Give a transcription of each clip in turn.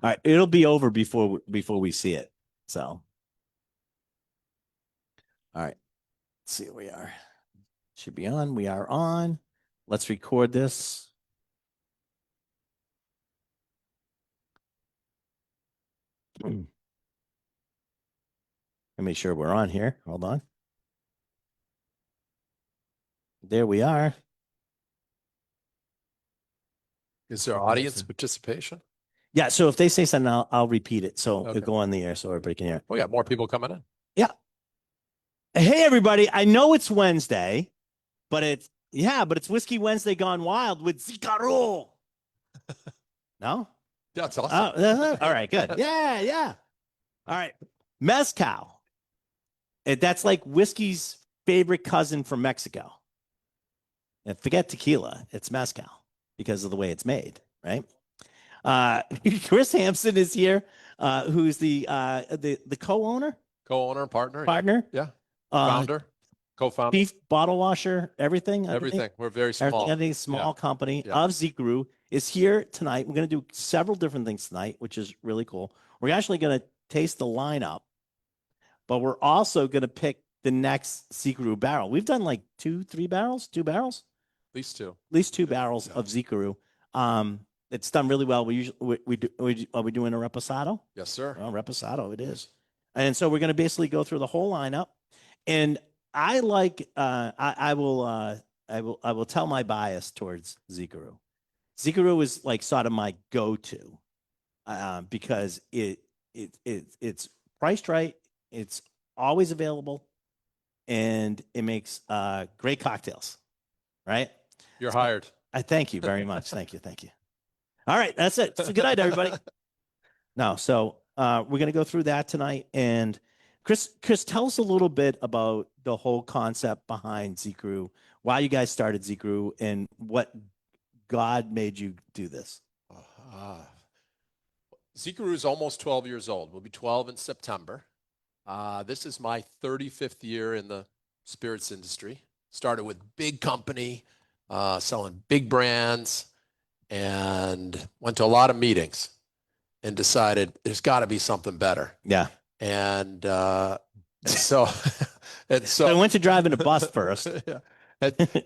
All right, it'll be over before we see it. So, all right, let's see where we are. Should be on. We are on. Let's record this. Let me make sure we're on here. Hold on. There we are. Is there audience participation? Yeah. So if they say something, I'll repeat it. So it'll go on the air so everybody can hear. We got more people coming in. Yeah. Hey, everybody. I know it's Wednesday, but it's Whiskey Wednesday gone wild with Xicaru. No? That's awesome. All right, good. Yeah, yeah. All right. Mezcal. That's like whiskey's favorite cousin from Mexico. And forget tequila, it's mezcal because of the way it's made, right? Chris Hampson is here, who's the co-owner? Co-owner, partner. Yeah. Founder, co-founder. Chief bottle washer, everything. Everything. We're very small. Everything small company of Xicaru is here tonight. We're going to do several different things tonight, which is really cool. We're actually going to taste the lineup, but we're also going to pick the next Xicaru barrel. We've done like two barrels. At least two barrels of Xicaru. It's done really well. Are we doing a reposado? Yes, sir. Well, reposado it is. And so we're going to basically go through the whole lineup. And I like I will tell my bias towards Xicaru. Xicaru is like sort of my go-to because it's priced right, it's always available, and it makes great cocktails. Right? You're hired. I thank you very much. Thank you. All right, that's it. So good night, everybody. No, so we're gonna go through that tonight. And Chris, tell us a little bit about the whole concept behind Xicaru, why you guys started Xicaru, and what God made you do this. Xicaru is almost 12 years old. We'll be 12 in September. This is my 35th year in the spirits industry. Started with big company, selling big brands, and went to a lot of meetings and decided there's got to be something better. Yeah. And so I went to driving a bus first. Yeah.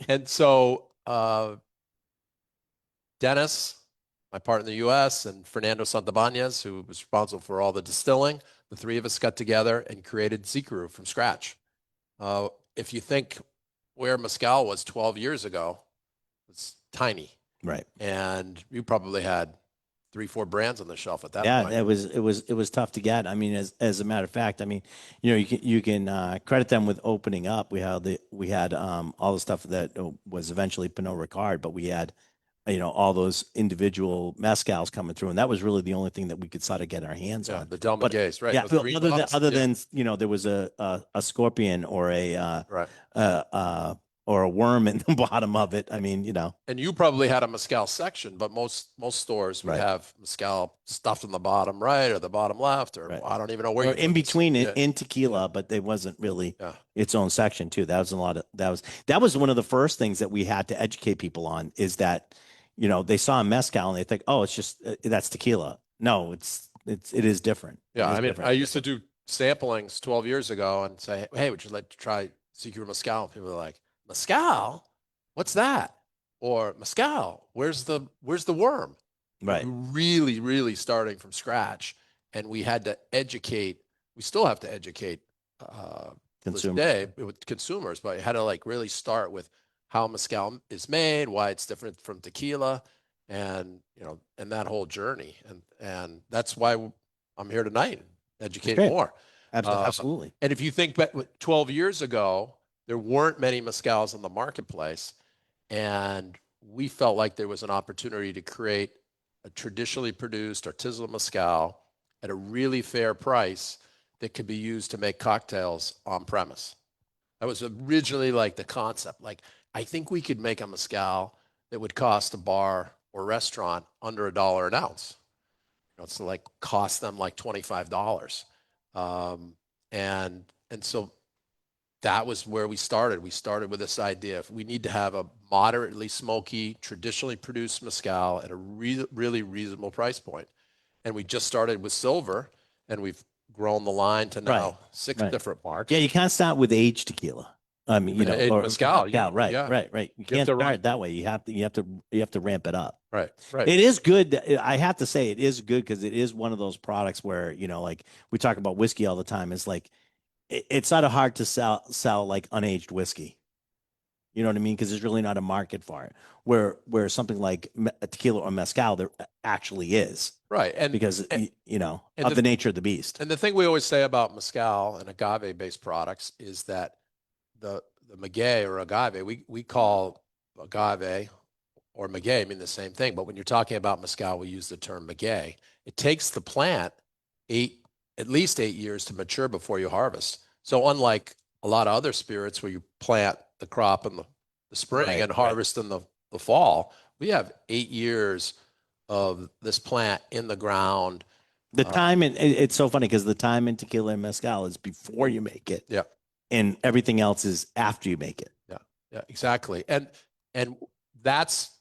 And so Dennis, my partner in the U.S., and Fernando Santabanez, who was responsible for all the distilling, the three of us got together and created Xicaru from scratch. If you think where Mezcal was 12 years ago, it's tiny. Right. And you probably had 3-4 brands on the shelf at that point. Yeah, it was tough to get. I mean, as a matter of fact, I mean, you can credit them with opening up. We had all the stuff that was eventually Pernod Ricard, but we had all those individual mezcals coming through, and that was really the only thing that we could sort of get our hands on. The Del Maguey's, right? Yeah, other than there was a scorpion or or a worm in the bottom of it. I mean, And you probably had a mezcal section, but most stores would have mezcal stuffed in the bottom right or the bottom left, or I don't even know where. Or in between in tequila, but they wasn't really its own section too. That was one of the first things that we had to educate people on, is that they saw a mezcal and they think, oh, it's just that's tequila. No, it is different. Yeah, I mean, I used to do samplings 12 years ago and say, hey, would you like to try Xicaru Mezcal? People were like, Mezcal? What's that? Or Mezcal? Where's the worm? Right. Really, really starting from scratch, and we had to educate. We still have to educate today with consumers, but I had to really start with how Mezcal is made, why it's different from tequila, and and that whole journey, and that's why I'm here tonight, educate more. Absolutely. And if you think back 12 years ago, there weren't many mezcals in the marketplace, and we felt like there was an opportunity to create a traditionally produced artisanal mezcal at a really fair price that could be used to make cocktails on premise. That was originally the concept. I think we could make a mezcal that would cost a bar or restaurant under $1 an ounce. It's cost them $25. And so that was where we started. We started with this idea: if we need to have a moderately smoky, traditionally produced mezcal at a really reasonable price point. and we just started with silver, and we've grown the line to now Right, six right. different marks. Yeah, you can't start with aged tequila. I mean, you know, Aged or mezcal, right, yeah. right. You You have can't to run. start that way. You have to ramp it up. Right, right. It is good. I have to say, it is good because it is one of those products where, you know, like we talk about whiskey all the time. It's like it's sort of hard to sell like unaged whiskey. You know what I mean? Because there's really not a market for it. Where something like tequila or mezcal there actually is, Right. because you know, and of the nature of the beast. and the thing we always say about mezcal and agave-based products is that the maguey or agave, we call agave or maguey mean the same thing, but when you're talking about mezcal, we use the term maguey. It takes the plant at least 8 years to mature before you harvest. So unlike a lot of other spirits where you plant the crop in the spring Right, and right. harvest in the fall, we have 8 years of this plant in the ground. The time and it's so funny because the time in tequila and mezcal is before you make it, Yeah, and everything else is after you make it. yeah, yeah, exactly. And that's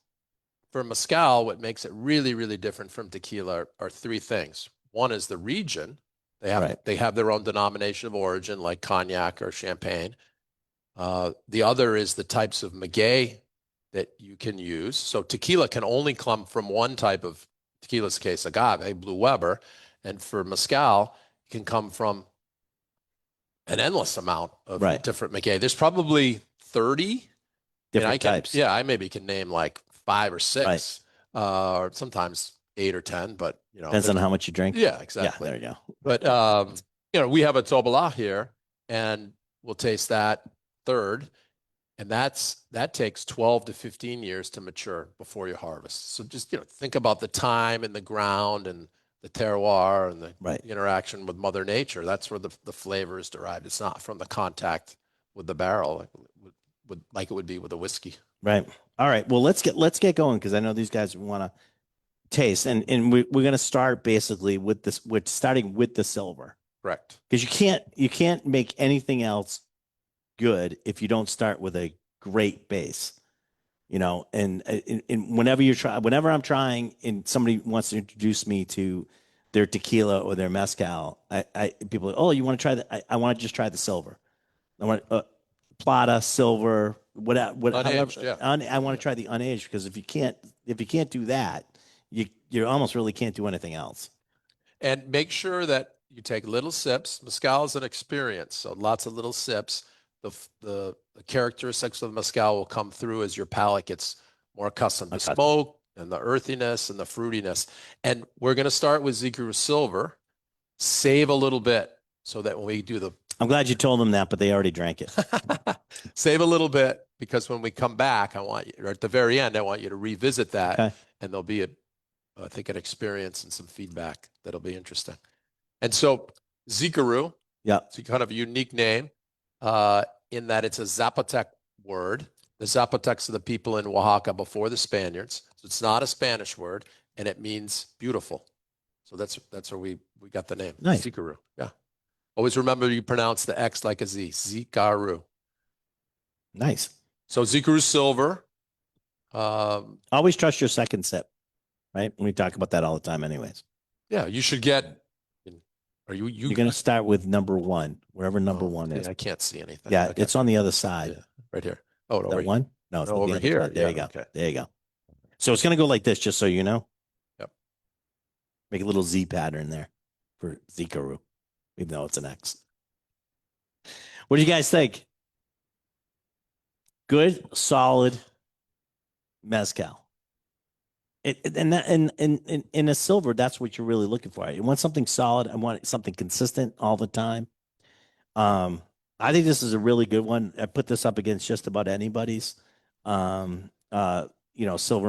for mezcal, what makes it really, really different from tequila are three things. One is the region. Right. They have their own denomination of origin, like cognac or champagne. The other is the types of maguey that you can use. So tequila can only come from one type of tequila's case, agave, Blue Weber, and for mezcal, it can come from an endless amount of Right. different maguey. There's probably 30. Different types. Yeah, I maybe can name like 5 or Right. 6, or sometimes 8 or 10, but you know, Depends on how much you drink. yeah, Yeah, exactly. there you go. But you know, we have a Tobala here, and we'll taste that third, and that takes 12 to 15 years to mature before you harvest. So just, you know, think about the time and the ground and the terroir and the Right. interaction with Mother Nature. That's where the flavor is derived. It's not from the contact with the barrel, like it would be with a whiskey. Right. All right. Well, let's get going because I know these guys want to taste, and we're going to start basically with this. We're starting with the silver Correct. because you can't make anything else good if you don't start with a great base. You know, and whenever I'm trying, and somebody wants to introduce me to their tequila or their mezcal, people are, oh, you want to try that? I want to just try the silver. I want Plata, silver, however. Unaged, yeah. I want to try the unaged because if you can't do that, you almost really can't do anything else. And make sure that you take little sips. Mezcal is an experience, so lots of little sips. The characteristics of the mezcal will come through as your palate gets more accustomed to smoke and the earthiness and the fruitiness. And we're going to start with Xicaru Silver. Save a little bit so that when we do the I'm glad you told them that, but they already drank it. save a little bit because when we come back, I want you, or at the very end, I want you to revisit that, Okay. and there'll be I think an experience and some feedback that'll be interesting. And so Xicaru, Yeah. it's a kind of a unique name in that it's a Zapotec word. The Zapotecs are the people in Oaxaca before the Spaniards. So it's not a Spanish word, and it means beautiful. So that's where we got the name. Nice. Xicaru. Yeah. Always remember you pronounce the X like a Z. Xicaru. Nice. So Xicaru Silver. Always trust your second sip, right? We talk about that all the time, anyways. Yeah, you should get. You're going to start with number one, wherever number one is. I can't see anything. Yeah, Okay. it's on the other side. Yeah, right here. Oh, That one? No, it's No, on the over other here. side. There Yeah, you go. okay. There you go. So it's going to go like this, just so you know. Yep. Make a little Z pattern there for Xicaru, even though it's an X. What do you guys think? Good, solid mezcal. In a silver, that's what you're really looking for. You want something solid. I want something consistent all the time. I think this is a really good one. I put this up against just about anybody's, silver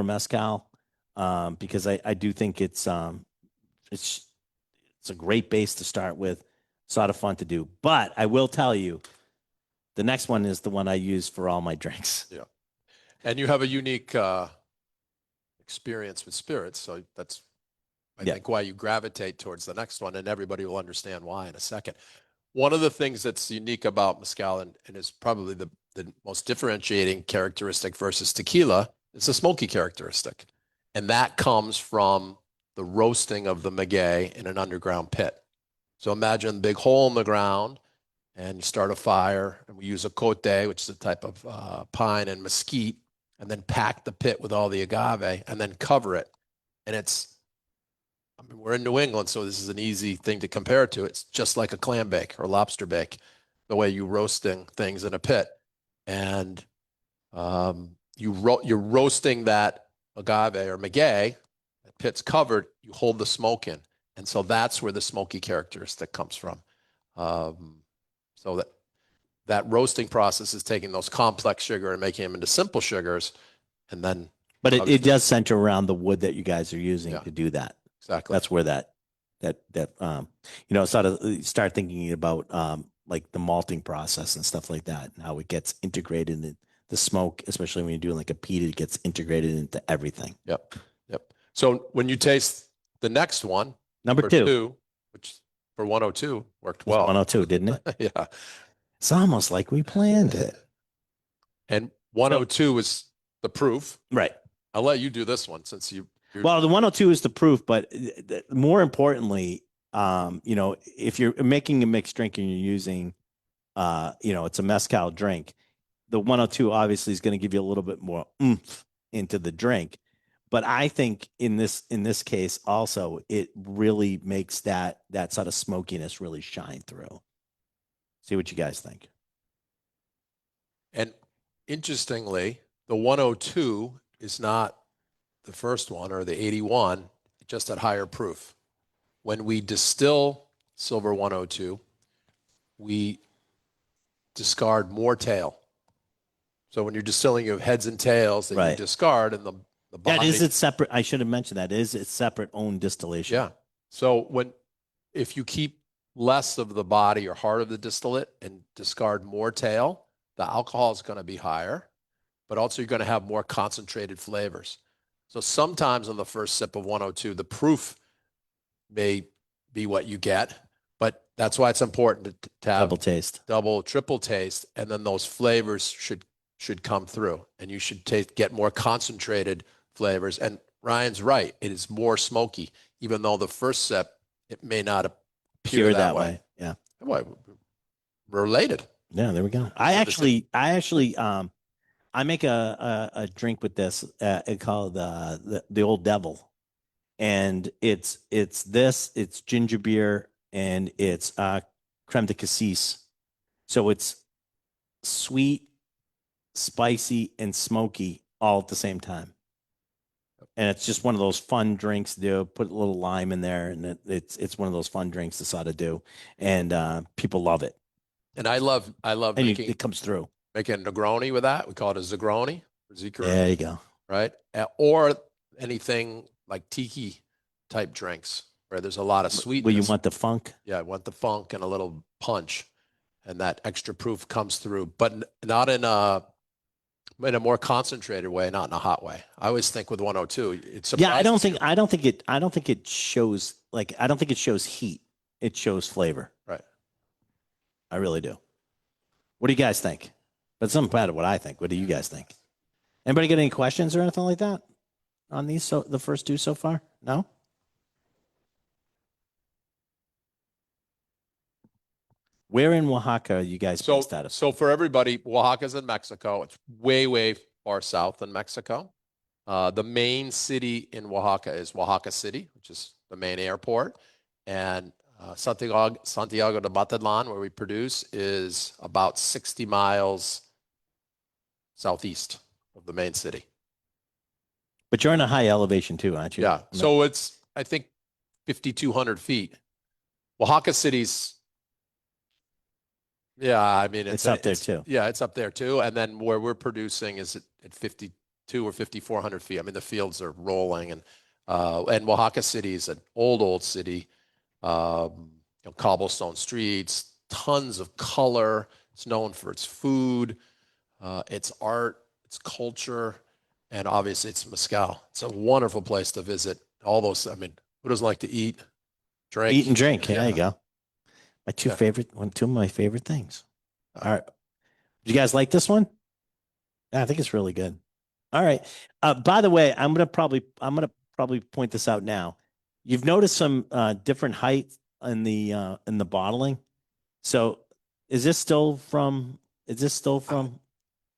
mezcal, because I do think it's a great base to start with. It's a lot of fun to do. But I will tell you, the next one is the one I use for all my drinks. Yeah. And you have a unique experience with spirits. So that's, I think, why you gravitate towards the next one. And everybody will understand why in a second. One of the things that's unique about mezcal and is probably the most differentiating characteristic versus tequila is a smoky characteristic. And that comes from the roasting of the maguey in an underground pit. So imagine a big hole in the ground, and you start a fire, and we use a cote, which is a type of pine and mesquite, and then pack the pit with all the agave, and then cover it. And I mean, we're in New England, so this is an easy thing to compare it to. It's just like a clam bake or lobster bake, the way you roasting things in a pit. And you're roasting that agave or maguey, the pit's covered, you hold the smoke in. And so that's where the smoky characteristic comes from. So that roasting process is taking those complex sugar and making them into simple sugars, and then. But it does center around the wood that you guys are using to do that. Exactly. That's where start thinking about like the malting process and stuff like that, and how it gets integrated in the smoke, especially when you're doing like a peat, it gets integrated into everything. Yep. So when you taste the next one, number two, which for 102 worked well. 102, didn't it? Yeah. It's almost like we planned it. And 102 is the proof. Right. I'll let you do this one since well, the 102 is the proof, but more importantly, if you're making a mixed drink and you're using, it's a mezcal drink, the 102 obviously is going to give you a little bit more oomph into the drink. But I think in this case also, it really makes that sort of smokiness really shine through. See what you guys think. And interestingly, the 102 is not the first one or the 81, just at higher proof. When we distill Silver 102, we discard more tail. So when you're distilling, you have heads and tails that you discard, and the body. That is its separate. I should have mentioned that. It is its separate own distillation. Yeah. So if you keep less of the body or heart of the distillate and discard more tail, the alcohol is going to be higher, but also you're going to have more concentrated flavors. So sometimes on the first sip of 102, the proof may be what you get, but that's why it's important to have double taste, triple taste, and then those flavors should come through, and you should get more concentrated flavors. And Ryan's right; it is more smoky, even though the first sip it may not appear that way. Yeah, well, related. Yeah, there we go. I actually I make a drink with this called the Old Devil, and it's ginger beer and it's creme de cassis, so it's sweet, spicy, and smoky all at the same time, and it's just one of those fun drinks to do. Put a little lime in there, and it's one of those fun drinks to sort of do, and people love it. And I love and making it comes through. Making a Negroni with that. We call it a Zagroni. There you go. Right? Or anything like tiki type drinks where there's a lot of sweetness. Well, you want the funk? Yeah, I want the funk and a little punch. And that extra proof comes through, but not in a more concentrated way, not in a hot way. I always think with 102, it's I don't think it shows heat. It shows flavor. Right. I really do. What do you guys think? But it doesn't matter what I think. What do you guys think? Anybody get any questions or anything like that on these? So the first two so far? No? Where in Oaxaca are you guys based out of? So for everybody, Oaxaca's in Mexico. It's way, way far south in Mexico. The main city in Oaxaca is Oaxaca City, which is the main airport. And Santiago de Mazatlán, where we produce, is about 60 miles southeast of the main city. But you're in a high elevation too, aren't you? Yeah. So it's, I think, 5,200 feet. Oaxaca City's, I mean, it's up there too. Yeah, it's up there too. And then where we're producing is at 52 or 5,400 feet. I mean, the fields are rolling, and Oaxaca City is an old city. Cobblestone streets, tons of color. It's known for its food, its art, its culture, and obviously it's mezcal. It's a wonderful place to visit. All those, I mean, who doesn't like to eat, drink? Eat and drink. Yeah. There you go. Two of my favorite things. All right. Do you guys like this one? Yeah, I think it's really good. All right. By the way, I'm gonna probably point this out now. You've noticed some different height in the bottling. So is this still from? Is this still from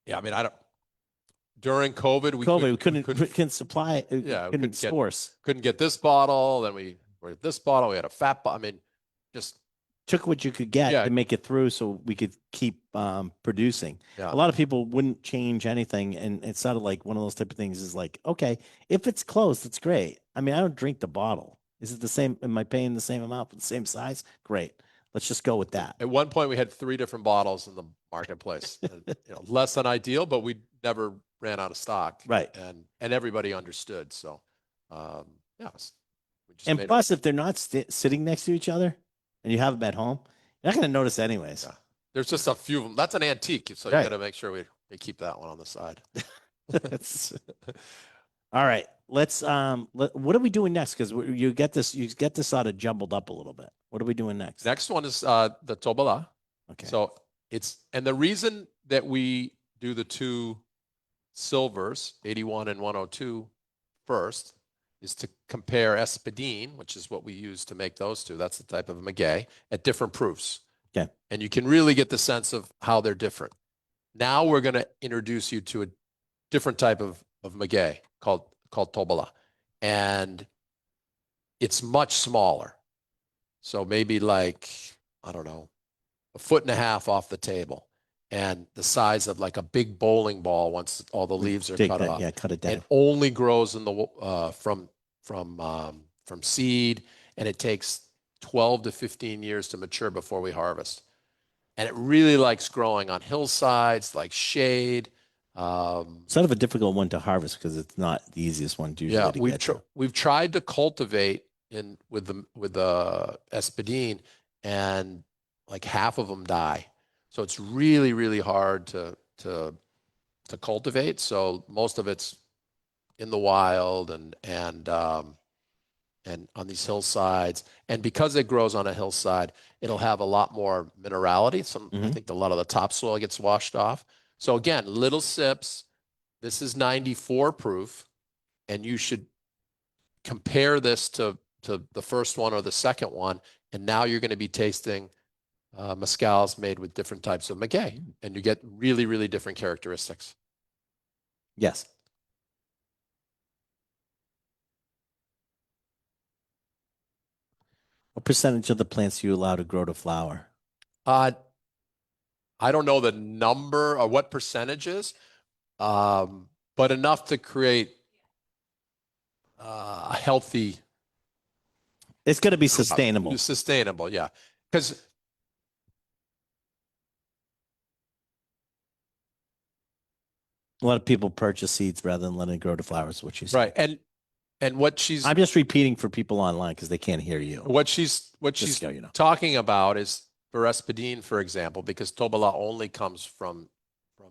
Yeah, I mean, I don't. During COVID, we COVID? couldn't Supply. yeah, we Couldn't source. couldn't get this bottle. Then we were at this bottle. We had a fat bottle. I mean, just Took what you could get Yeah. to make it through, so we could keep producing. Yeah. A lot of people wouldn't change anything, and it sounded like one of those type of things is like, okay, if it's close, it's great. I mean, I don't drink the bottle. Is it the same? Am I paying the same amount for the same size? Great. Let's just go with that. At one point, we had 3 different bottles in the marketplace. Less than ideal, but we never ran out of stock. Right. And everybody understood. So, yeah. We just And made plus, if they're not sitting next to each other and you have them at home, you're not going to notice anyways. Yeah. There's just a few of them. That's an antique, so you Right. got to make sure we keep that one on the side. That's all right. Let's what are we doing next? Because you get this sort of jumbled up a little bit. What are we doing next? Next one is the Tobala. Okay. So and the reason that we do the 2 silvers, 81 and 102 first, is to compare Espadine, which is what we use to make those 2. That's the type of maguey, at different proofs. Okay. And you can really get the sense of how they're different. Now we're going to introduce you to a different type of maguey called Tobala. And it's much smaller. So maybe like, I don't know, 1.5 feet off the table. And the size of like a big bowling ball once all the leaves are cut off. Yeah, cut it down. It only grows in the from seed, and it takes 12 to 15 years to mature before we harvest. And it really likes growing on hillsides, like shade. Sort of a difficult one to harvest because it's not the easiest one to usually to get to. We've tried to cultivate with the Espadine, and like half of them die. So it's really, really hard to cultivate. So most of it's in the wild and on these hillsides. And because it grows on a hillside, it'll have a lot more minerality. I think a lot of the topsoil gets washed off. So again, little sips. This is 94 proof, and you should compare this to the first one or the second one. And now you're going to be tasting mezcals made with different types of maguey, and you get really, really different characteristics. Yes. What percentage of the plants are you allowed to grow to flower? I don't know the number or what percentages, but enough to create a healthy. It's going to be sustainable. Sustainable, yeah. Because a lot of people purchase seeds rather than letting it grow to flowers, which you said. Right. And what she's I'm just repeating for people online because they can't hear you. What she's talking about is for Espadine, for example, because Tobala only comes from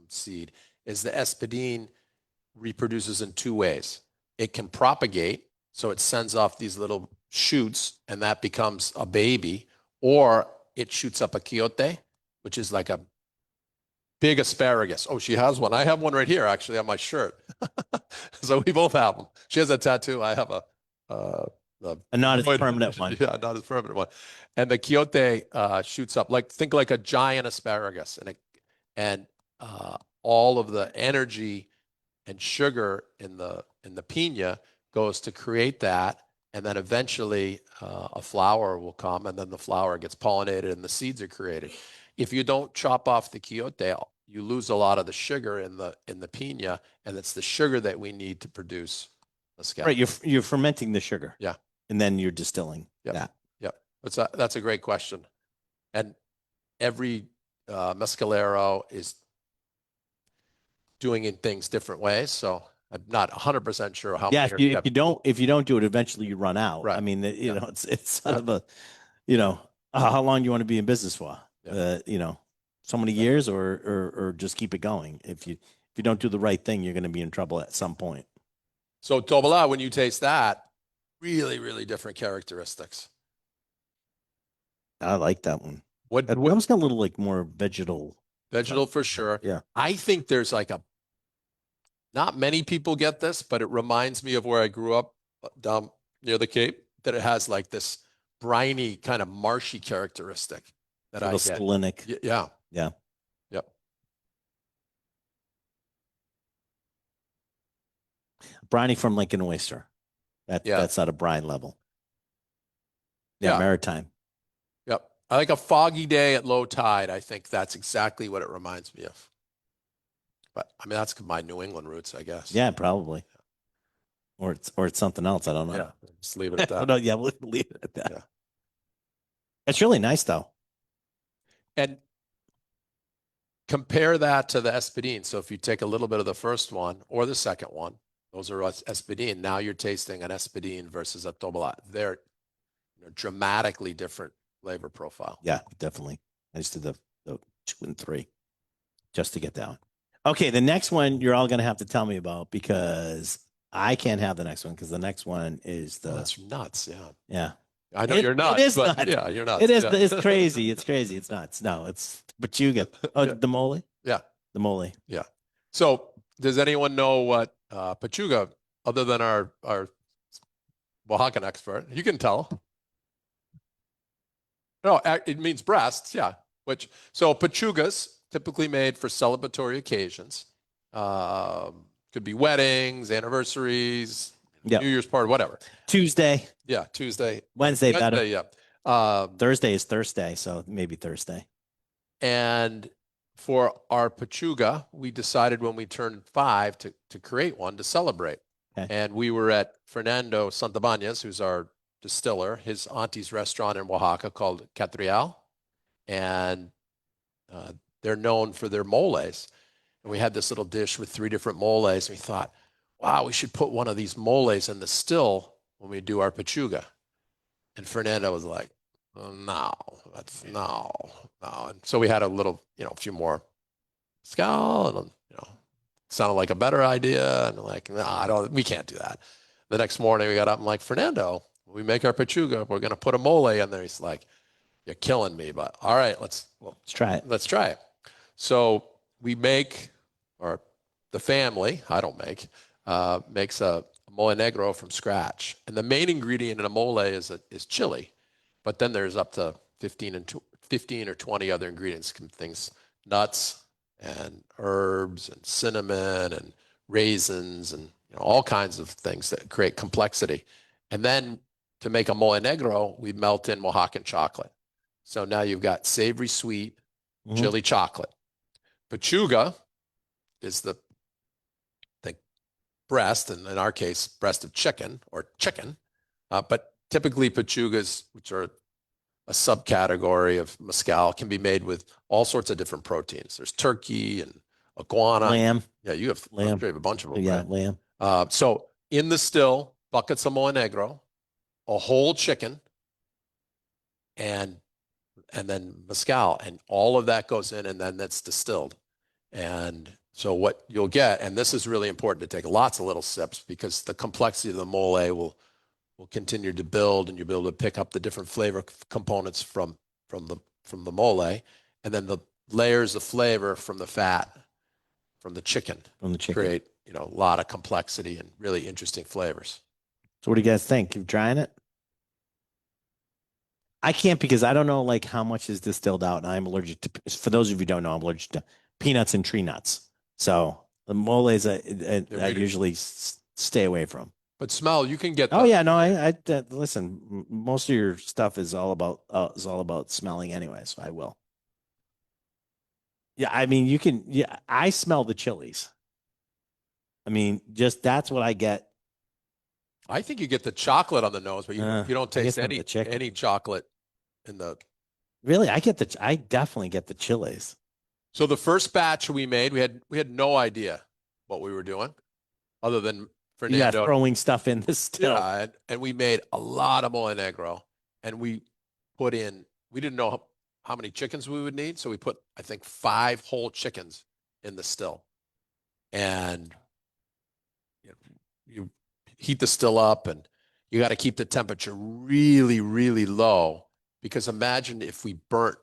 seed, is the Espadine reproduces in 2 ways. It can propagate, so it sends off these little shoots, and that becomes a baby, or it shoots up a quiote, which is like a big asparagus. Oh, she has one. I have one right here, actually, on my shirt. So we both have them. She has a tattoo. I have a not as permanent one. Yeah, not as permanent one. And the quiote shoots up think like a giant asparagus, and all of the energy and sugar in the pina goes to create that, and then eventually a flower will come, and then the flower gets pollinated and the seeds are created. If you don't chop off the quiote, you lose a lot of the sugar in the pina, and it's the sugar that we need to produce mezcal. Right, you're fermenting the sugar. Yeah. And then you're distilling that. Yep. That's a great question. And every mezcalero is doing things different ways, so I'm not 100% sure how. Yeah, if you don't do it, eventually you run out. Right. I mean, it's sort of a, how long do you want to be in business for? Yeah. So many years, or just keep it going. If you don't do the right thing, you're going to be in trouble at some point. So Tobala, when you taste that, really, really different characteristics. I like that one. What almost got a little like more vegetal for sure. Yeah. I think there's not many people get this, but it reminds me of where I grew up down near the Cape. that it has like this briny kind of marshy characteristic that I Little get. splenic. Yeah. Yeah. Yep. Briny from Lincoln Oyster. Yeah. That's at a brine level. Yeah, Yeah. maritime. Yep. I like a foggy day at low tide. I think that's exactly what it reminds me of. But I mean, that's my New England roots, I guess. Yeah, probably. Or it's something else. I don't know. Yeah. Just leave it at that. No, yeah, we'll leave it at that. Yeah. It's really nice though. And compare that to the Espadine. So if you take a little bit of the first one or the second one, those are Espadine. Now you're tasting an Espadine versus a Tobala. They're dramatically different flavor profile. Yeah, definitely. I just did the 2 and 3 just to get that one. Okay, the next one you're all gonna have to tell me about because I can't have the next one because the next one is the that's nuts. Yeah. Yeah. I know you're nuts. It is but nuts. Yeah, you're nuts. It is. Yeah. It's crazy. It's crazy. It's nuts. No, it's Pechuga. Oh, Yeah. the mole. Yeah. The mole. Yeah. So does anyone know what Pechuga, other than our Oaxacan expert, you can tell. No, it means breasts. Yeah. So Pechugas typically made for celebratory occasions. Could be weddings, anniversaries, Yep. New Year's party, whatever. Tuesday. Yeah. Tuesday. Wednesday better. Yeah. Thursday is Thursday, so maybe Thursday. And for our Pechuga, we decided when we turned 5 to create one to celebrate. Okay. And we were at Fernando Santabañez, who's our distiller, his auntie's restaurant in Oaxaca called Catrial. And they're known for their moles. And we had this little dish with 3 different moles. And we thought, wow, we should put one of these moles in the still when we do our Pechuga. And Fernando was like, oh, no. And so we had a little, a few more mezcal, and sounded like a better idea. And like, no, we can't do that. The next morning we got up and like, Fernando, when we make our Pechuga, we're going to put a mole in there. He's like, you're killing me, but all right, let's try it. Let's try it. So we make, or the family, I don't make, makes a mole negro from scratch. And the main ingredient in a mole is chili. But then there's up to 15 or 20 other ingredients, things, nuts and herbs and cinnamon and raisins and all kinds of things that create complexity. And then to make a mole negro, we melt in Oaxacan chocolate. So now you've got savory, sweet, chili chocolate. Pechuga is the breast, and in our case, breast of chicken or chicken. But typically Pechugas, which are a subcategory of mezcal, can be made with all sorts of different proteins. There's turkey and iguana. Lamb. Yeah, you have lamb. You have a bunch of them. Yeah, right? lamb. So in the still, buckets of mole negro, a whole chicken, and then mezcal, and all of that goes in, and then that's distilled. And so what you'll get, and this is really important to take lots of little sips because the complexity of the mole will continue to build, and you'll be able to pick up the different flavor components from the mole, and then the layers of flavor from the fat from the chicken create a lot of complexity and really interesting flavors. So what do you guys think? You trying it? I can't because I don't know like how much is distilled out, and I'm allergic to. For those of you who don't know, I'm allergic to peanuts and tree nuts. So the moles I usually stay away from. But smell, you can get. Oh yeah, no, I listen. Most of your stuff is all about smelling anyway, so I will. Yeah, I mean you can. Yeah, I smell the chilies. I mean, just that's what I get. I think you get the chocolate on the nose, but you don't taste any chocolate in the. Really, I definitely get the chilies. So the first batch we made, we had no idea what we were doing, other than Fernando throwing stuff in the still. Yeah, and we made a lot of mole negro, and we didn't know how many chickens we would need, so we put I think 5 whole chickens in the still, and you heat the still up, and you got to keep the temperature really, really low, because imagine if we burnt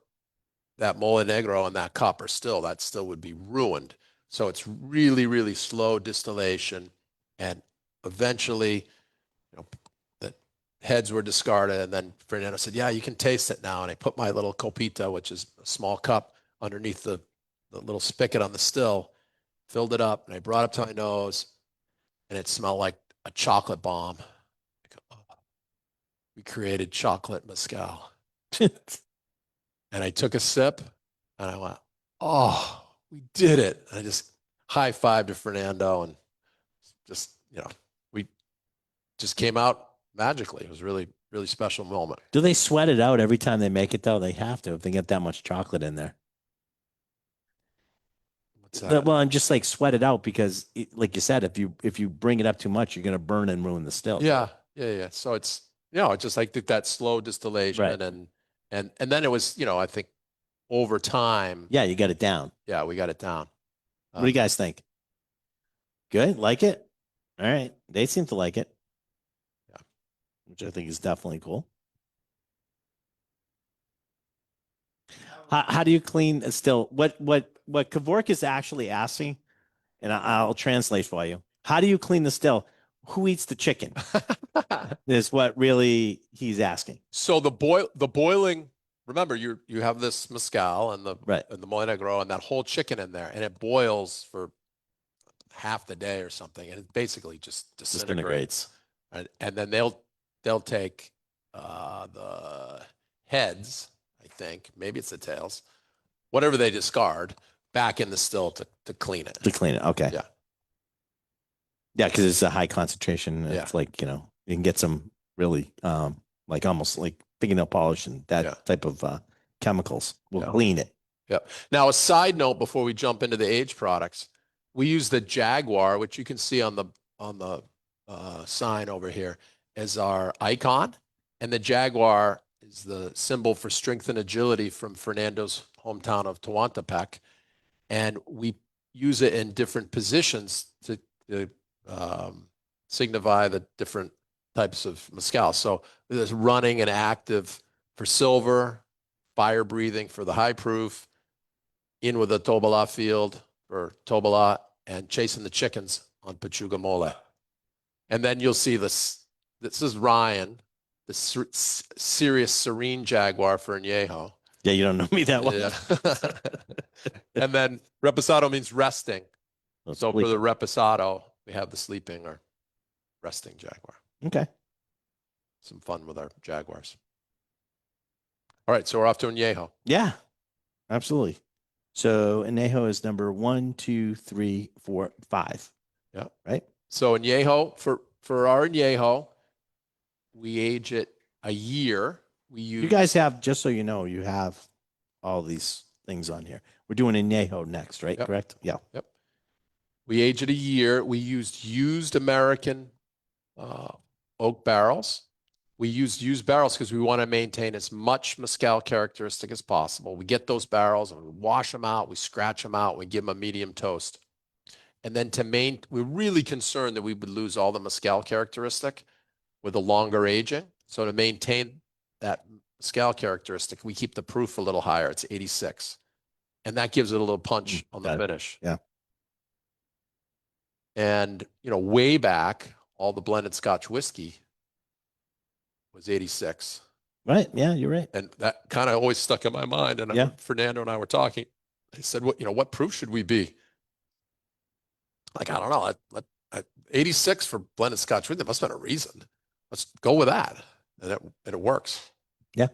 that mole negro in that copper still, that still would be ruined. So it's really, really slow distillation, and eventually, heads were discarded. And then Fernando said, yeah, you can taste it now. And I put my little copita, which is a small cup, underneath the little spigot on the still, filled it up, and I brought it to my nose, and it smelled like a chocolate bomb. We created chocolate mezcal. And I took a sip, and I went, oh, we did it. And I just high-fived to Fernando, and just, we just came out magically. It was really, really special moment. Do they sweat it out every time they make it though? They have to if they get that much chocolate in there. What's that? Well, I'm just like sweat it out because, like you said, if you bring it up too much, you're gonna burn and ruin the still. Yeah. So it's, it's just like that slow distillation, Right. and then it was, I think over time. Yeah, you got it down. Yeah, we got it down. What do you guys think? Good? Like it? All right. They seem to like it. Yeah. Which I think is definitely cool. How do you clean a still? What Kavork is actually asking, and I'll translate for you. How do you clean the still? Who eats the chicken? Is what really he's asking. So the boiling. Remember, you have this mezcal and the Right. and the mole negro and that whole chicken in there, and it boils for half the day or something, and it basically just disintegrates. And then they'll take the heads, I think, maybe it's the tails, whatever they discard, back in the still to clean it. To clean it. Okay. Yeah. Yeah, because it's a high concentration. Yeah. It's like, you can get some really like almost like fingernail polish and that type of chemicals will clean it. Yeah. Now, a side note before we jump into the aged products, we use the Jaguar, which you can see on the sign over here, as our icon, and the Jaguar is the symbol for strength and agility from Fernando's hometown of Tehuantepec, and we use it in different positions to signify the different types of mezcal. So there's running and active for silver, fire breathing for the high proof, in with the Tobala field for Tobala, and chasing the chickens on Pechuga mole. And then you'll see this. This is Ryan, the serious serene Jaguar for Anejo. Yeah, you don't know me that well. Yeah. And then reposado means resting. So for the reposado, we have the sleeping or resting Jaguar. Okay. Some fun with our Jaguars. All right, so we're off to Anejo. Yeah, absolutely. So Anejo is number 1, 2, 3, 4, 5. Yeah. Right. So Anejo, for our Anejo, we age it a year. You guys have, just so you know, you have all these things on here. We're doing Anejo next, right? Yep. Correct? Yeah. Yep. We age it a year. We used American oak barrels. We used barrels because we want to maintain as much mezcal characteristic as possible. We get those barrels and we wash them out, we scratch them out, we give them a medium toast. And then we're really concerned that we would lose all the mezcal characteristic with a longer aging. So to maintain that mezcal characteristic, we keep the proof a little higher. It's 86. And that gives it a little punch on the finish. Yeah. And, way back, all the blended Scotch whiskey was 86. Right. Yeah, you're right. And that kind of always stuck in my mind. And Fernando and I were talking. He said, what proof should we be? Like, I don't know. 86 for blended Scotch whiskey. There must have been a reason. Let's go with that. And it works. Yeah.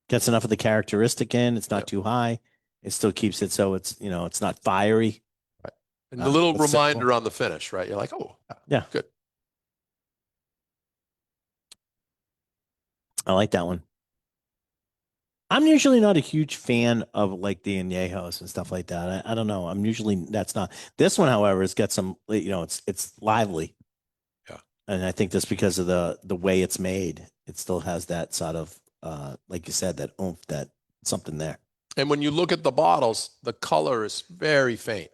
Gets enough of the characteristic in. It's not too high. It still keeps it so it's, it's not fiery. Right. And the little reminder on the finish, right? You're like, oh, yeah, good. I like that one. I'm usually not a huge fan of like the añejos and stuff like that. I don't know. That's not this one, however, it's got some, it's lively. Yeah. And I think that's because of the way it's made. It still has that sort of, like you said, that oomph, that something there. And when you look at the bottles, the color is very faint.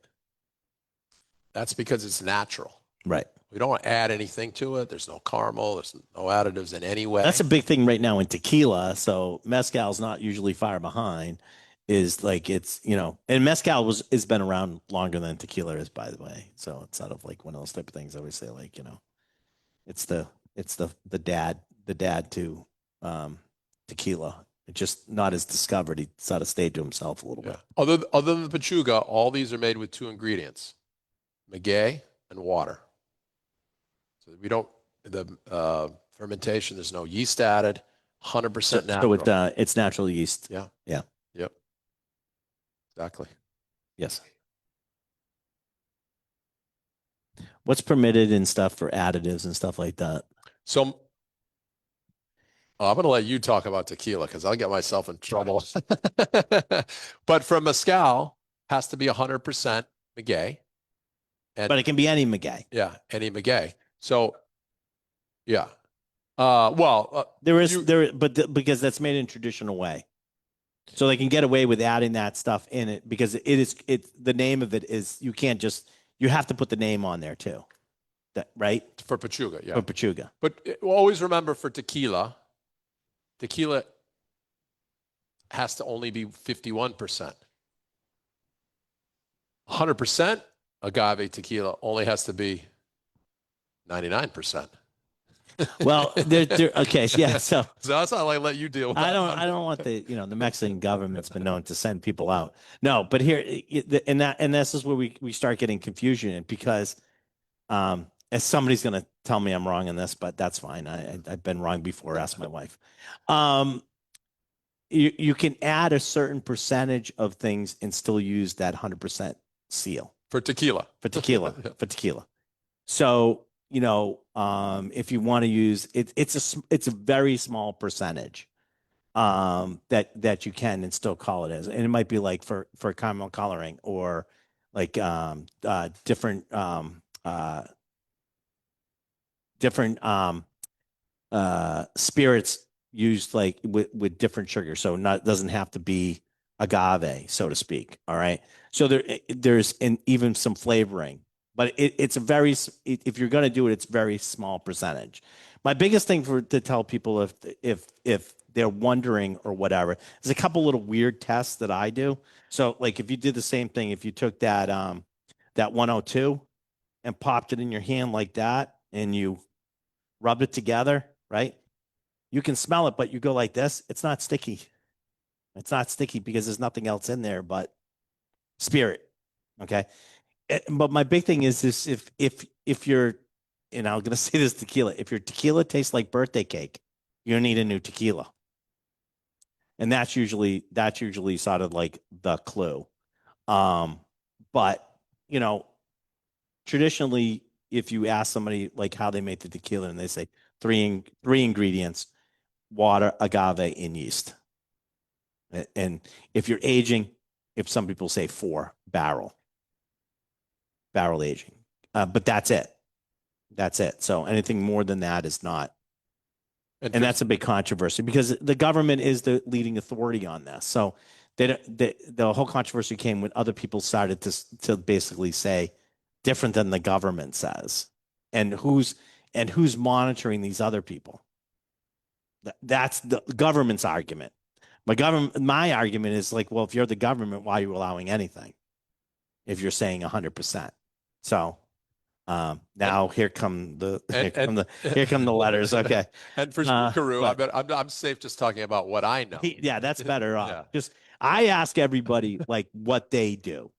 That's because it's natural. Right. We don't add anything to it. There's no caramel. There's no additives in any way. That's a big thing right now in tequila. So mezcal's not usually far behind. Is like it's and mezcal has been around longer than tequila is, by the way. So it's sort of like one of those type of things. I always say like it's the the dad to tequila. It's just not as discovered. He sort of stayed to himself a little Yeah. bit. Other than the Pechuga, all these are made with 2 ingredients, maguey and water. So we don't, the fermentation, there's no yeast added, 100% So natural. it's natural yeast. Yeah. Yeah. Yep. Exactly. Yes. What's permitted and stuff for additives and stuff like that? So I'm going to let you talk about tequila because I'll get myself in trouble. But for mezcal, has to be 100% maguey. And But it can be any maguey. yeah, any maguey. So yeah. Because that's made in traditional way. So they can get away with adding that stuff in it because the name of it is you have to put the name on there too. Right? For Pechuga, yeah. For Pechuga. But always remember for tequila has to only be 51%. 100% agave tequila only has to be 99%. Well, okay, yeah. So that's how I let you deal with that. I don't want the Mexican government's been known to send people out. No, but here and this is where we start getting confusion because as somebody's going to tell me I'm wrong in this, but that's fine. I've been wrong before. Ask my wife. You can add a certain percentage of things and still use that 100% seal for tequila. For tequila. So if you want to use it, it's a very small percentage that you can and still call it as, and it might be like for caramel coloring or like different spirits used like with different sugars. So doesn't have to be agave, so to speak. All right. So there's even some flavoring, but it's if you're going to do it, it's very small percentage. My biggest thing to tell people if they're wondering or whatever, there's a couple little weird tests that I do. So like if you did the same thing, if you took that 102 and popped it in your hand like that and you rubbed it together, right? You can smell it, but you go like this, it's not sticky. It's not sticky because there's nothing else in there but spirit. Okay. But my big thing is this: if you're, and I'm gonna say this tequila, if your tequila tastes like birthday cake, you need a new tequila. And that's usually sort of like the clue. But traditionally, if you ask somebody like how they make the tequila and they say three ingredients, water, agave, and yeast. And if you're aging, if some people say 4 barrel aging, but that's it. That's it. So anything more than that is not. And that's a big controversy because the government is the leading authority on this. So the whole controversy came when other people started to basically say different than the government says, and who's monitoring these other people. That's the government's argument. My argument is like, well, if you're the government, why are you allowing anything? If you're saying 100%. So now here come the letters. Okay. And for Xicaru, I'm safe just talking about what I know. Yeah, that's better off. Yeah. Just I ask everybody like what they do.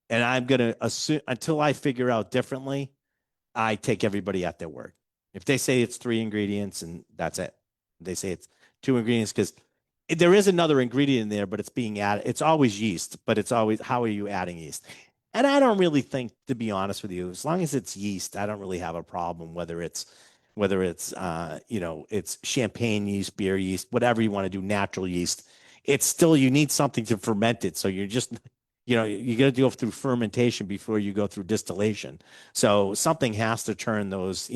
And I'm gonna assume until I figure out differently, I take everybody at their word. If they say it's 3 ingredients and that's it. They say it's 2 ingredients because there is another ingredient in there, but it's being added. It's always yeast, but it's always how are you adding yeast? And I don't really think, to be honest with you, as long as it's yeast, I don't really have a problem whether it's it's champagne yeast, beer yeast, whatever you want to do, natural yeast. It's still you need something to ferment it. So you're just you got to go through fermentation before you go through distillation. So something has to turn those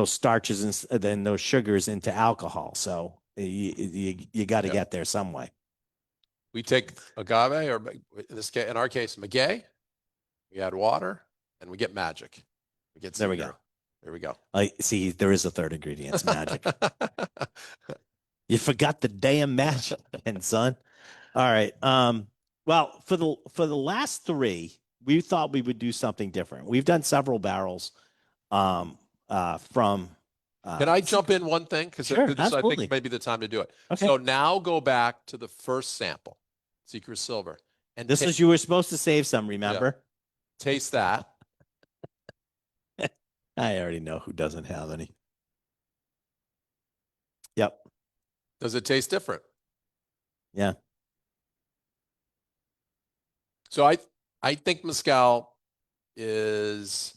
starches and then those sugars into alcohol. So you got to get there some way. We take agave, or in our case, maguey. We add water, and we get magic. There we go. There we go. I see. There is a third ingredient. It's magic. You forgot the damn magic, son. All right. Well, for the last 3, we thought we would do something different. We've done several barrels from Can I jump in one thing? Because Sure, I absolutely. think maybe the time to do it. Okay. So now go back to the first sample, Xicaru Silver, and This was, you were supposed to save some, remember? taste that. I already know who doesn't have any. Yep. Does it taste different? Yeah. So I think mezcal is,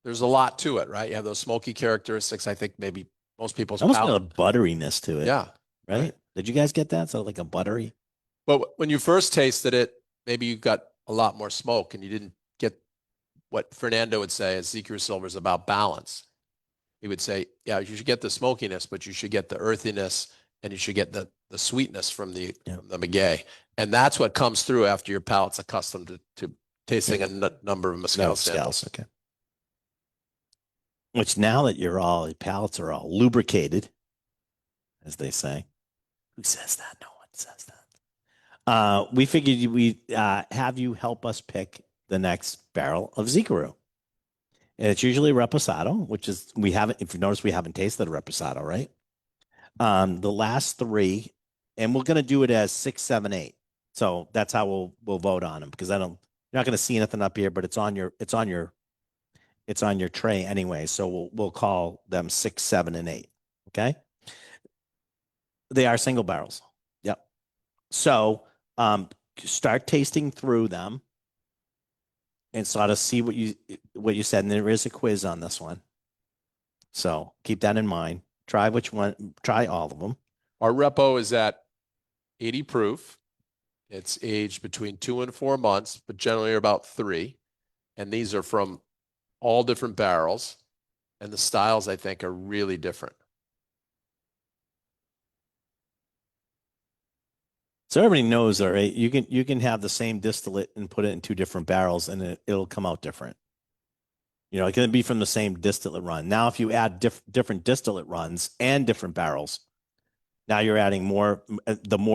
there's a lot to it, right? You have those smoky characteristics. I think maybe most people's Almost got a palate. butteriness to it. Yeah. Right? Did you guys get that? So like a buttery. But when you first tasted it, maybe you got a lot more smoke and you didn't get what Fernando would say is Xicaru Silver is about balance. He would say, yeah, you should get the smokiness, but you should get the earthiness and you should get the sweetness from the maguey. And that's what comes through after your palate's accustomed to tasting a number of mezcal samples. Okay. Which now that your palates are all lubricated, as they say. Who says that? No one says that. We figured we have you help us pick the next barrel of Xicaru. And it's usually Reposado, which is, we haven't, if you notice, we haven't tasted a Reposado, right? The last three, and we're going to do it as 6, 7, 8. So that's how we'll vote on them, because you're not going to see anything up here, but it's on your tray anyway. So we'll call them 6, 7, and 8. Okay. They are single barrels. Yep. So start tasting through them and sort of see what you said. And there is a quiz on this one. So keep that in mind. Try all of them. Our Repo is at 80 proof. It's aged between 2 and 4 months, but generally about 3. And these are from all different barrels. And the styles, I think, are really different. So everybody knows, all right, you can have the same distillate and put it in 2 different barrels and it'll come out different. You know, it can be from the same distillate run. Now, if you add different distillate runs and different barrels, now you're adding more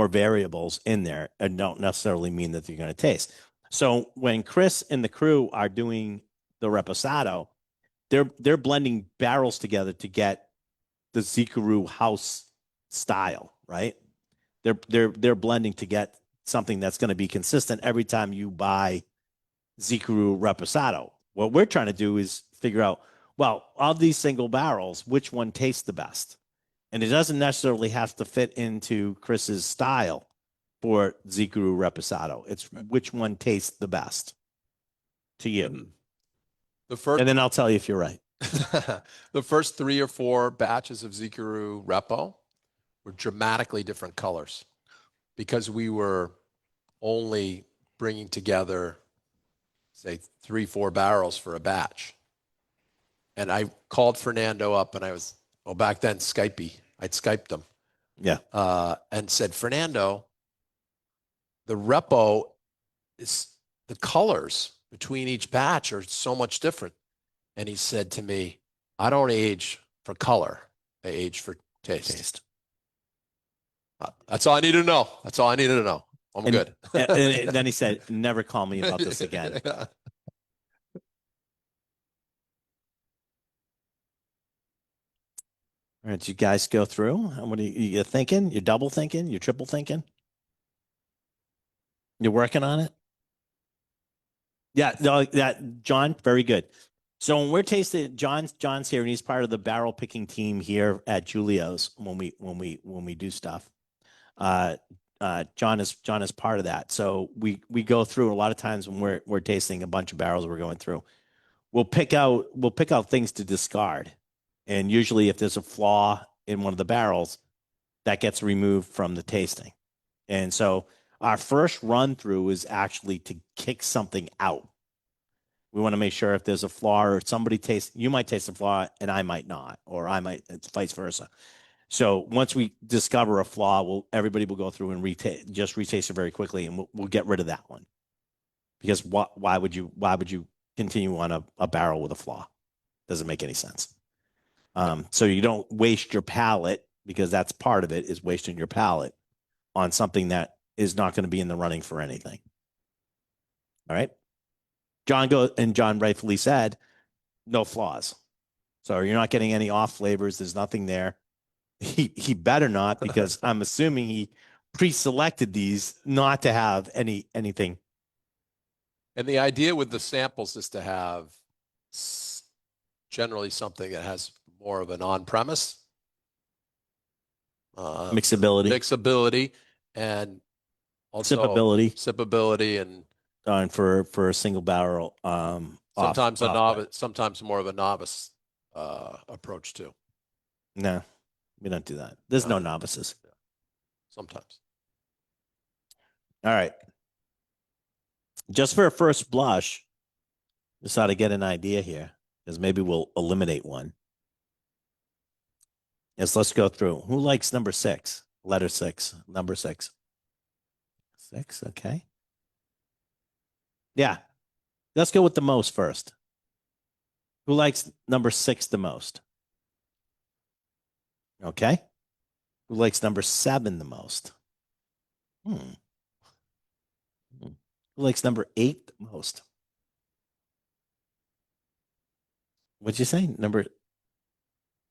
variables in there, and don't necessarily mean that you're going to taste. So when Chris and the crew are doing the Reposado, they're blending barrels together to get the Xicaru house style, right? They're blending to get something that's going to be consistent every time you buy Xicaru Reposado. What we're trying to do is figure out, well, of these single barrels, which one tastes the best? And it doesn't necessarily have to fit into Chris's style for Xicaru Reposado. It's which one tastes the best to you. And then I'll tell you if you're right. The first 3 or 4 batches of Xicaru Repo were dramatically different colors because we were only bringing together, say, 3, 4 barrels for a batch. And I called Fernando up and back then, I'd Skyped him. Yeah. And said, Fernando, the Repo the colors between each batch are so much different. And he said to me, I don't age for color. I age for taste. That's all I needed to know. I'm good. And then he said, never call me about this again. Yeah. All right, you guys go through. What are you thinking? You're double thinking? You're triple thinking? You're working on it? Yeah, no, John, very good. So when we're tasting, John's here, and he's part of the barrel picking team here at Julio's when we do stuff. John is part of that. So we go through a lot of times when we're tasting a bunch of barrels we're going through. We'll pick out things to discard. And usually if there's a flaw in one of the barrels, that gets removed from the tasting. And so our first run through is actually to kick something out. We want to make sure if there's a flaw or you might taste a flaw and I might not, or it's vice versa. So once we discover a flaw, everybody will go through and retaste it very quickly, and we'll get rid of that one. Because why would you continue on a barrel with a flaw? Doesn't make any sense. So you don't waste your palate, because that's part of it, is wasting your palate on something that is not going to be in the running for anything. All right. John rightfully said, no flaws. So you're not getting any off flavors. There's nothing there. He better not, because I'm assuming he pre-selected these not to have anything. And the idea with the samples is to have generally something that has more of an on-premise Mixability, and also sippability, and for a single barrel. Sometimes more of a novice approach too. No, we don't do that. There's no novices. Sometimes. All right. Just for a first blush, just how to get an idea here, because maybe we'll eliminate one. Yes, let's go through. Who likes number 6? Letter 6. Number 6. 6, okay. Yeah. Let's go with the most first. Who likes number 6 the most? Okay. Who likes number 7 the most? Who likes number 8 the most? What'd you say?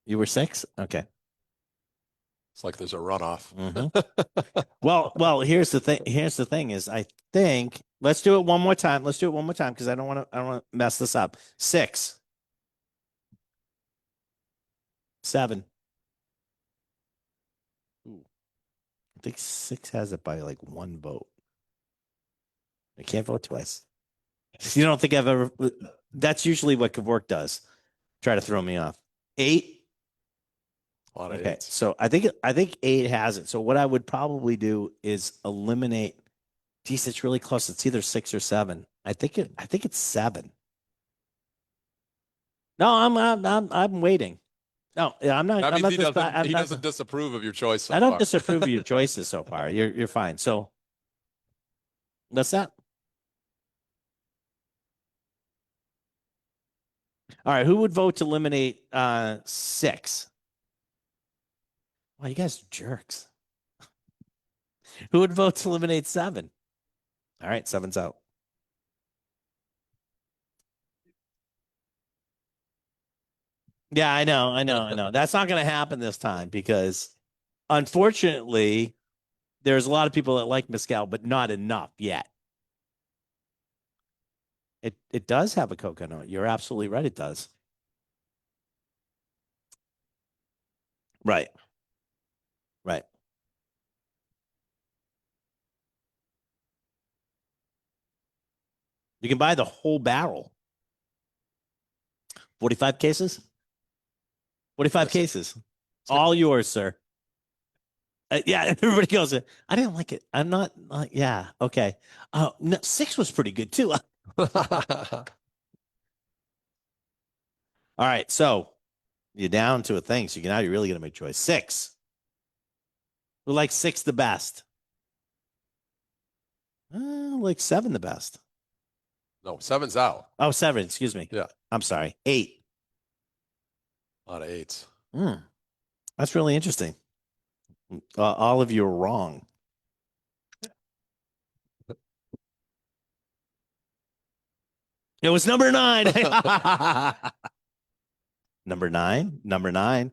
You were 6? Okay. It's like there's a runoff. Mm-hmm. Well, here's the thing. Here's the thing is, I think, let's do it one more time. Let's do it one more time, because I don't want to mess this up. 6. 7. Ooh. I think 6 has it by like 1 vote. I can't vote twice. You don't think I've ever? That's usually what Kavork does. Try to throw me off. 8. Okay, so I think 8 has it. So what I would probably do is eliminate. Geez, it's really close. It's either 6 or 7. I think it's 7. No, I'm waiting. No, I'm not. That means he doesn't disapprove of your choice so I don't far. disapprove of your choices so far. You're fine. So that's that. All right, who would vote to eliminate 6? Wow, you guys are jerks. Who would vote to eliminate 7? All right, 7's out. Yeah, I know. That's not going to happen this time, because unfortunately, there's a lot of people that like mezcal, but not enough yet. It does have a coconut. You're absolutely right. It does. Right. Right. You can buy the whole barrel. 45 cases? 45 cases. All yours, sir. Yeah, everybody goes, I didn't like it. I'm not like, yeah, okay. No, 6 was pretty good too. All right, so you're down to a thing. So now you're really gonna make a choice. 6. Who likes 6 the best? Like 7 the best. No, 7's out. Oh, 7, excuse me. Yeah. I'm sorry. 8. A lot of 8s. That's really interesting. All of you are wrong. It was number 9. Number 9. Number 9.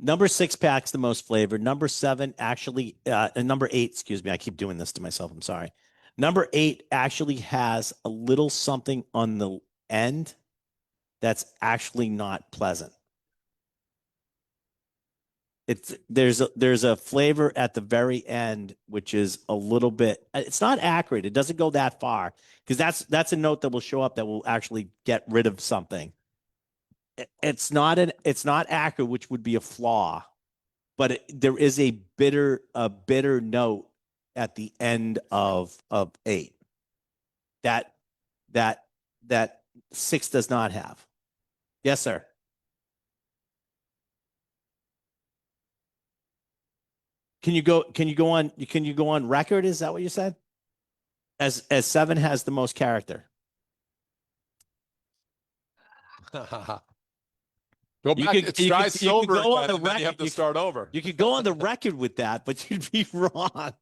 Number 6 packs the most flavor. Number 7 actually, and number 8, excuse me. I keep doing this to myself. I'm sorry. Number 8 actually has a little something on the end that's actually not pleasant. There's a flavor at the very end, which is a little bit, it's not accurate. It doesn't go that far, because that's a note that will show up that will actually get rid of something. It's not accurate, which would be a flaw, but there is a bitter note at the end of 8 that 6 does not have. Yes, sir. Can you go on record? Is that what you said? As 7 has the most character. Go You back. could- It's you dry could- you could silver go on again, the and then you have record- to you- start over. You could go on the record with that, but you'd be wrong.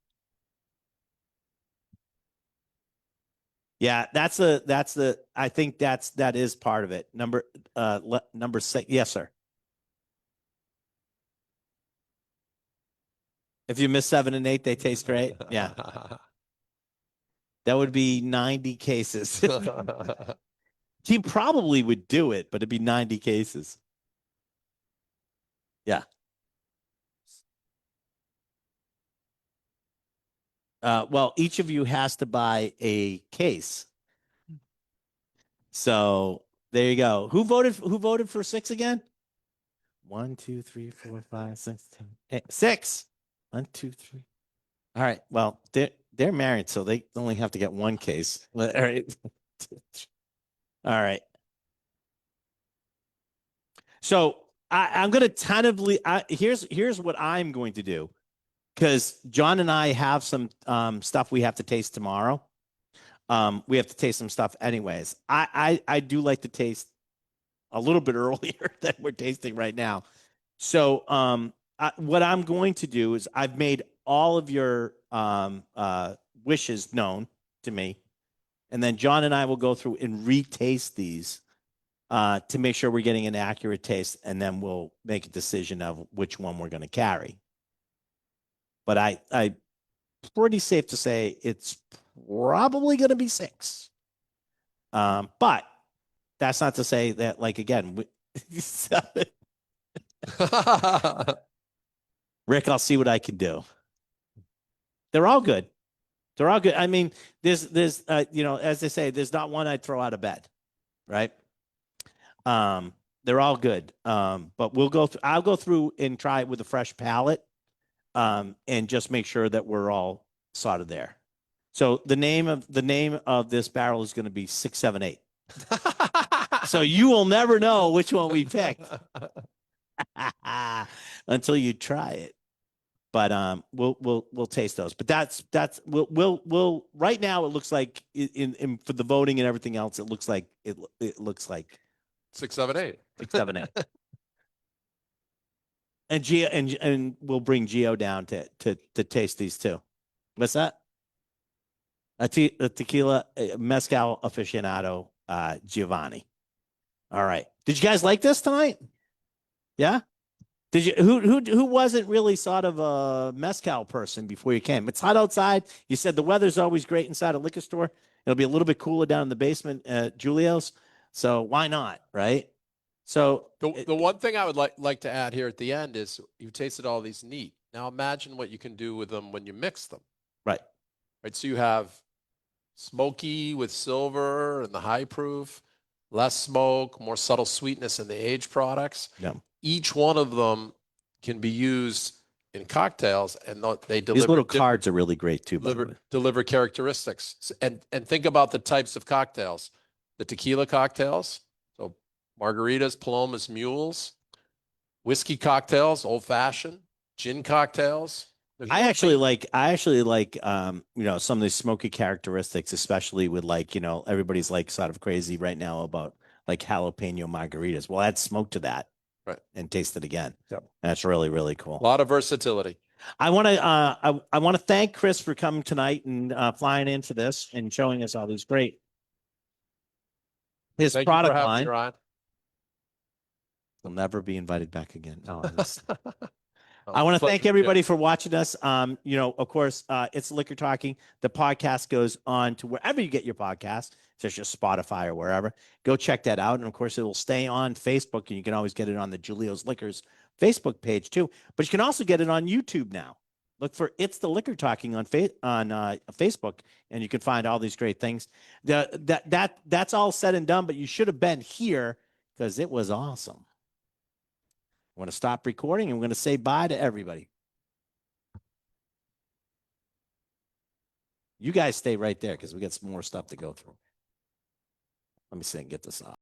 Yeah, I think that is part of it. Number 6. Yes, sir. If you miss 7 and 8, they taste great. Yeah. That would be 90 cases. He probably would do it, but it'd be 90 cases. Yeah. Well, each of you has to buy a case. So there you go. Who voted for 6 again? 1, 2, 3, 4, 5, 6, 7, 8. 6. 1, 2, 3. All right. Well, they're married, so they only have to get 1 case. All right. All right. So I'm going to tentatively. Here's what I'm going to do, because John and I have some stuff we have to taste tomorrow. We have to taste some stuff anyways. I do like to taste a little bit earlier than we're tasting right now. So what I'm going to do is I've made all of your wishes known to me, and then John and I will go through and retaste these to make sure we're getting an accurate taste, and then we'll make a decision of which one we're going to carry. But I pretty safe to say it's probably going to be 6. But that's not to say that, like, again, Rick, I'll see what I can do. They're all good. They're all good. I mean, there's as they say, there's not one I'd throw out of bed, right? They're all good. But I'll go through and try it with a fresh palate, and just make sure that we're all sort of there. So the name of this barrel is going to be 678. So you will never know which one we picked until you try it. But we'll taste those. But we'll right now it looks like in for the voting and everything else, it looks like 6, 7, 8. 6, 7, 8. And Gio and we'll bring Gio down to taste these too. What's that? A tequila mezcal aficionado, Giovanni. All right. Did you guys like this tonight? Yeah. Did you who wasn't really sort of a mezcal person before you came? It's hot outside. You said the weather's always great inside a liquor store. It'll be a little bit cooler down in the basement at Julio's. So why not, right? So The one thing I would like to add here at the end is you tasted all these neat. Now imagine what you can do with them when you mix them. Right. Right. So you have smoky with silver and the high proof, less smoke, more subtle sweetness in the aged products. Yeah. Each one of them can be used in cocktails, and they deliver. These little cards are really great too. Deliver characteristics, and think about the types of cocktails: the tequila cocktails, so margaritas, palomas, mules; whiskey cocktails, old fashioned; gin cocktails. I actually like some of these smoky characteristics, especially with everybody's like sort of crazy right now about like jalapeno margaritas. Well, add smoke to that. Right. And taste it again. Yep. That's really, really cool. A lot of versatility. I want to thank Chris for coming tonight and flying into this and showing us all these great Thank product you for having line. me, Ryan. We'll never be invited back again. I want to thank everybody for watching us. Of course, it's Liquor Talking. The podcast goes on to wherever you get your podcast. It's just Spotify or wherever. Go check that out. And of course, it will stay on Facebook, and you can always get it on the Julio's Liquors Facebook page too. But you can also get it on YouTube now. Look for It's the Liquor Talking on Facebook, and you can find all these great things. That's all said and done, but you should have been here because it was awesome. I'm going to stop recording, and we're going to say bye to everybody. You guys stay right there because we got some more stuff to go through. Let me see and get this off.